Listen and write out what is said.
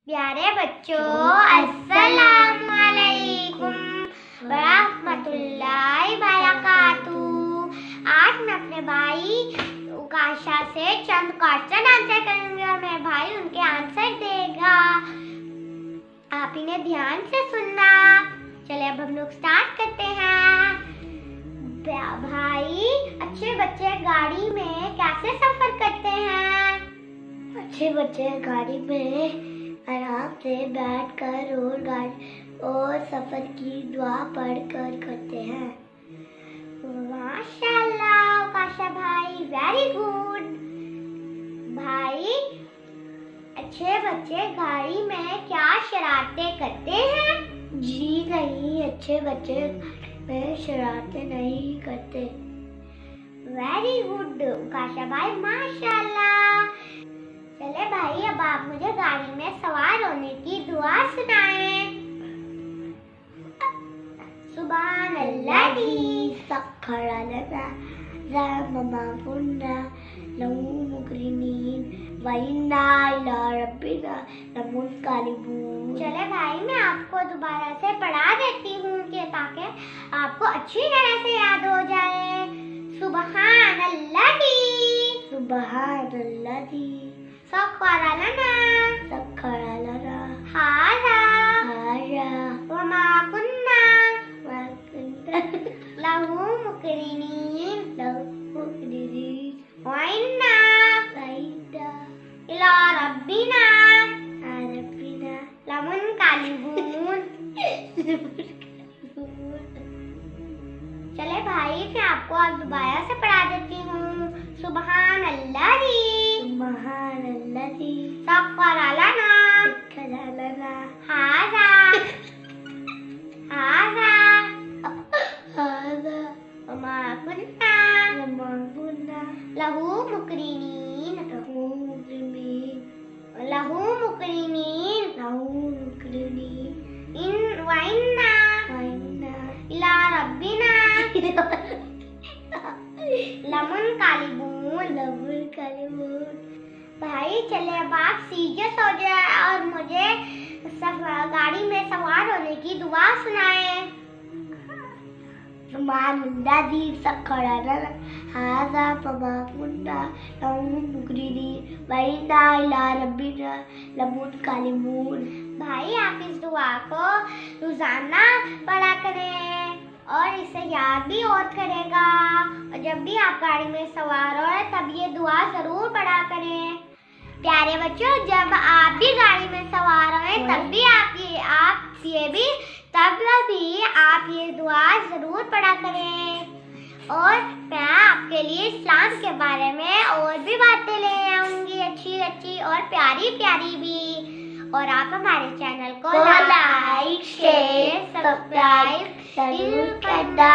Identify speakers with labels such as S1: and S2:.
S1: प्यारे बच्चों, अस्सलामु अलैकुम रहमतुल्लाहि बरकातुहू। आज मैं अपने भाई उकाशा से चंद क्वेश्चन आंसर करूंगी और मेरे भाई उनके आंसर देगा। आप इन्हें ध्यान से सुनना। चलिए अब हम लोग स्टार्ट करते हैं। भाई, अच्छे बच्चे गाड़ी में कैसे सफर करते हैं?
S2: अच्छे बच्चे गाड़ी में आराम से बैठकर और सफर की दुआ पढ़कर करते हैं।
S1: माशाल्लाह उकाशा भाई, वेरी गुड। भाई, अच्छे बच्चे गाड़ी में क्या शरारतें करते हैं?
S2: जी नहीं, अच्छे बच्चे में शरारतें नहीं करते।
S1: वेरी गुड उकाशा भाई, माशाल्लाह। चले भाई, अब आप मुझे गाड़ी में सवार होने की दुआ सुनाएं। सुभान अल्लाही
S2: सख्खर लना मा कुन्ना लहू मुकरिनीन व इन्ना इला रब्बिना लमुनक़लिबून।
S1: चले भाई, मैं आपको दोबारा से पढ़ा देती हूँ कि ताकि आपको अच्छी तरह से याद हो जाए। सुभान अल्लाही सख्खर लना हाज़ा व मा कुन्ना लहू मुकरिनीन व इन्ना इला रब्बिना लमुनक़लिबून। चले भाई, मैं आपको अब दोबारा से पढ़ा देती हूँ। सुभान अल्लाही सख्खर लना हाज़ा व मा कुन्ना लहू मुकरिनीन व इन्ना इला रब्बिना लमुनक़लिबून। भाई, चले अब आप सीरियस हो जाए और मुझे गाड़ी में सवार होने की दुआ सुनाएं।
S2: सुभान अल्लाही सख्खर लना हाज़ा व मा कुन्ना लहू मुकरिनीन व इन्ना इला रब्बिना लमुनक़लिबून।
S1: भाई, आप इस दुआ को रोजाना पढ़ा करें और इसे याद भी और करेगा। और जब भी आप गाड़ी में सवार हो तब ये दुआ जरूर पढ़ा करें। प्यारे बच्चों, जब आप भी गाड़ी में सवार हो तब भी आप ये दुआ जरूर पढ़ा करें। और मैं आपके लिए इस्लाम के बारे में और भी बातें ले आऊंगी, अच्छी और प्यारी भी। और आप हमारे चैनल को
S2: लाइक शेयर सब्सक्राइब जरूर करना।